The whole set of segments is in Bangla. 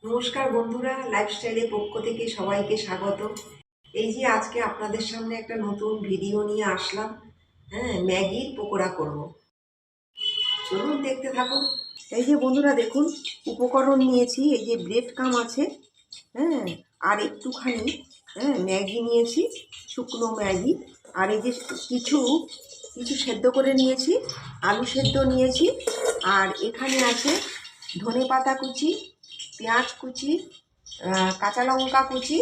নমস্কার বন্ধুরা, লাইফস্টাইলের পক্ষ থেকে সবাইকে স্বাগত। এই যে আজকে আপনাদের সামনে একটা নতুন ভিডিও নিয়ে আসলাম। ম্যাগির পকোড়া করব, চলুন দেখতে থাকুন। এই যে বন্ধুরা দেখুন, উপকরণ নিয়েছি। এই যে ব্রেড ক্রাম্ব আছে, আর একটুখানি ম্যাগি নিয়েছি, শুকনো ম্যাগি। আর এই যে কিছু কিছু সেদ্ধ করে নিয়েছি, আলু সেদ্ধ নিয়েছি। আর এখানে আছে ধনেপাতা কুচি, পেঁয়াজ কুচি, কাঁচা লঙ্কা কুচি,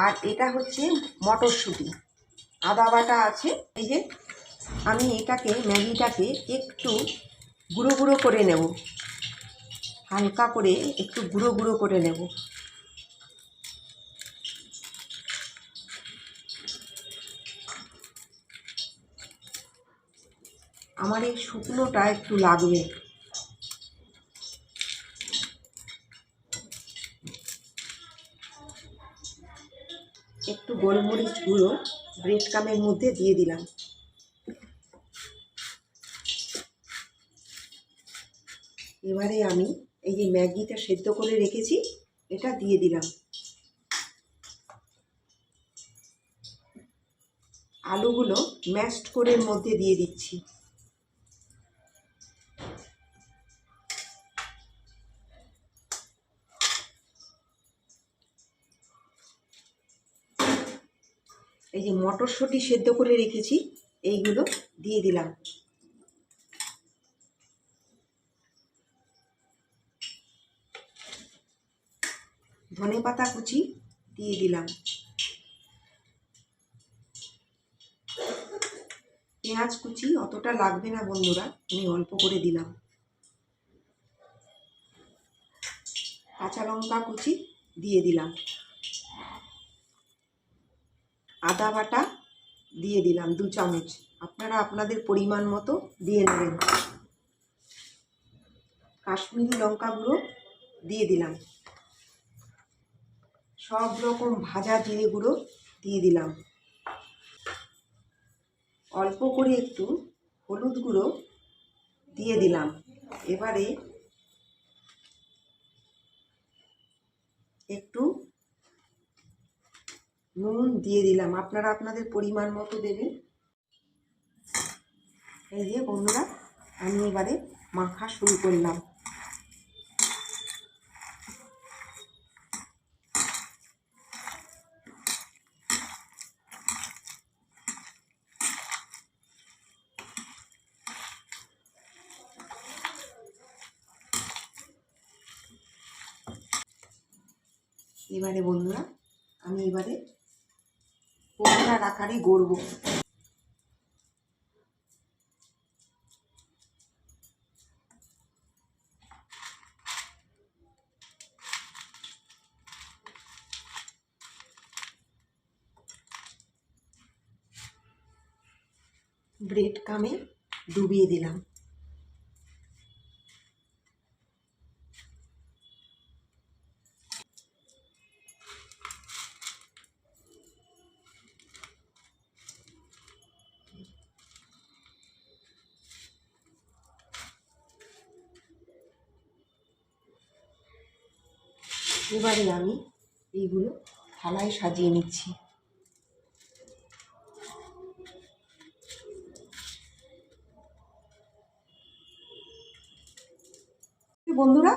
আর এটা হচ্ছে মটরশুঁটি, আদা বাটা আছে। এই যে আমি ম্যাগিটাকে একটু গুঁড়ো গুঁড়ো করে নেব, হালকা করে একটু গুঁড়ো গুঁড়ো করে নেব। আমার এই শুকনোটা একটু লাগবে। একটু গোলমরিচ গুঁড়ো ব্রেড ক্রাম্বের মধ্যে দিয়ে দিলাম। এবারে আমি এই যে ম্যাগিটা সেদ্ধ করে রেখেছি, এটা দিয়ে দিলাম। আলুগুলো ম্যাশড করে এর মধ্যে দিয়ে দিচ্ছি। এই যে মটরশুঁটি সেদ্ধ করে রেখেছি, এইগুলো দিয়ে দিলাম। ধনেপাতা কুচি দিয়ে দিলাম। পেঁয়াজ কুচি অতটা লাগবে না বন্ধুরা, আমি অল্প করে দিলাম। কাঁচা লঙ্কা কুচি দিয়ে দিলাম। আদা বাটা দিয়ে দিলাম 2 চামচ, আপনারা আপনাদের পরিমাণ মতো দিয়ে নেবেন। কাশ্মীরি লঙ্কা গুঁড়ো দিয়ে দিলাম। সব রকম ভাজা জিরে গুঁড়ো দিয়ে দিলাম। অল্প করে একটু হলুদ গুঁড়ো দিয়ে দিলাম। এবারে একটু নুন দিয়ে দিলাম, আপনারা আপনাদের পরিমাণ মতো দেবেন। এই যে বন্ধুরা, আমি এবারে মাখা শুরু করলাম। এবারে বন্ধুরা, আমি এবারে পকোড়ার আকারে গড়ব। ব্রেড ক্রাম্বে ডুবিয়ে দিলাম। এবারে আমি এইগুলো থালায় সাজিয়ে নিচ্ছি। বন্ধুরা,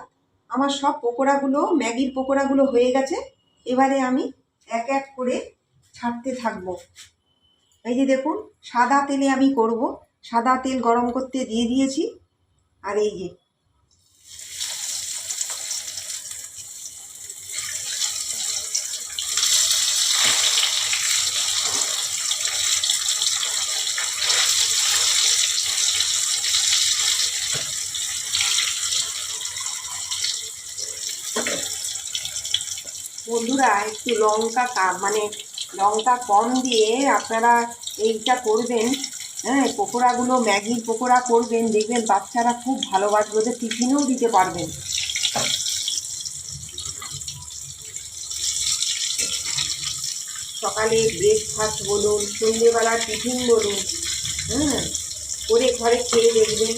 আমার সব পকোড়াগুলো, ম্যাগির পকোড়াগুলো হয়ে গেছে। এবারে আমি এক এক করে ছাড়তে থাকবো। এই যে দেখুন, সাদা তেলে আমি করব। সাদা তেল গরম করতে দিয়ে দিয়েছি। আর এই যে বন্ধুরা, একটু লঙ্কা কম দিয়ে আপনারা এইটা করবেন। পকোড়াগুলো, ম্যাগির পকোড়া করবেন, দেখবেন বাচ্চারা খুব ভালোবাসবে, ওদের টিফিনেও দিতে পারবেন। সকালে ব্রেকফাস্ট বলুন, সন্ধ্যেবেলার টিফিন বলুন, করে ঘরে খেয়ে দেখবেন।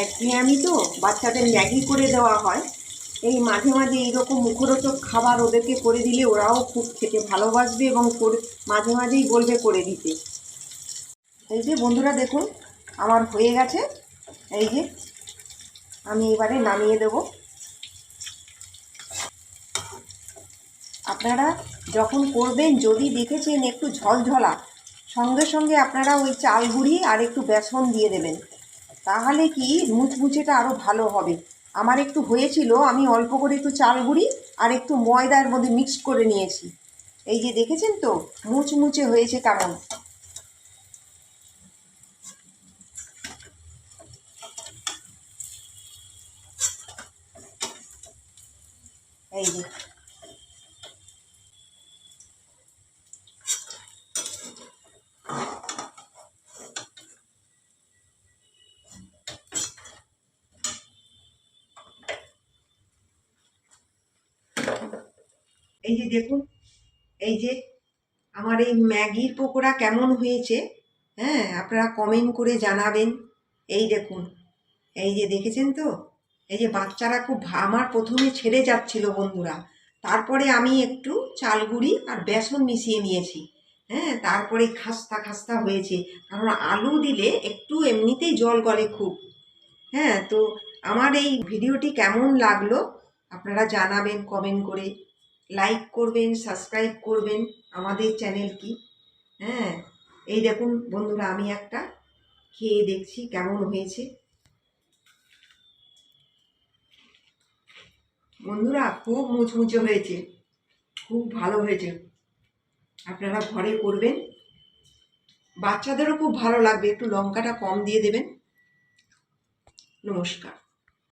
একঘেয়েমি তো, বাচ্চাদের ম্যাগি করে দেওয়া হয়, এই মাঝে মাঝে এইরকম মুখরোচক খাবার ওদেরকে করে দিলে ওরাও খুব খেতে ভালোবাসবে এবং মাঝে মাঝেই বলবে করে দিতে। এই যে বন্ধুরা দেখুন, আমার হয়ে গেছে। এই যে আমি এবারে নামিয়ে দেব। আপনারা যখন করবেন, যদি দেখেছেন একটু ঝলঝলা, সঙ্গে সঙ্গে আপনারা ওই চাল গুঁড়ি আর একটু বেসন দিয়ে দেবেন, তাহলে কি মুচমুচেটা আরও ভালো হবে। আমার একটু হয়েছিল, আমি অল্প করে একটু চাল গুঁড়ি আর একটু ময়দার মধ্যে মিক্সড করে নিয়েছি। এই যে দেখেছেন তো মুচমুচে হয়েছে কেমন। এই যে দেখুন, এই যে আমার এই ম্যাগির পকোড়া কেমন হয়েছে, হ্যাঁ আপনারা কমেন্ট করে জানাবেন। এই দেখুন, এই যে দেখেছেন তো, এই যে বাচ্চারা খুব আমার প্রথমে ছেড়ে যাচ্ছিল বন্ধুরা, তারপরে আমি একটু চাল গুঁড়ি আর বেসন মিশিয়ে নিয়েছি। হ্যাঁ, তারপরে খাস্তা খাস্তা হয়েছে, কারণ আলু দিলে একটু এমনিতেই জল গলে খুব। হ্যাঁ, তো আমার এই ভিডিওটি কেমন লাগলো আপনারা জানাবেন কমেন্ট করে, লাইক করবেন, সাবস্ক্রাইব করবেন আমাদের চ্যানেলটি। হ্যাঁ, এই দেখুন বন্ধুরা, আমি একটা খেয়ে দেখছি কেমন হয়েছে। বন্ধুরা খুব মুচমুচে হয়েছে, খুব ভালো হয়েছে। আপনারা ঘরে করবেন, বাচ্চাদেরও খুব ভালো লাগবে। একটু লঙ্কাটা কম দিয়ে দেবেন। নমস্কার।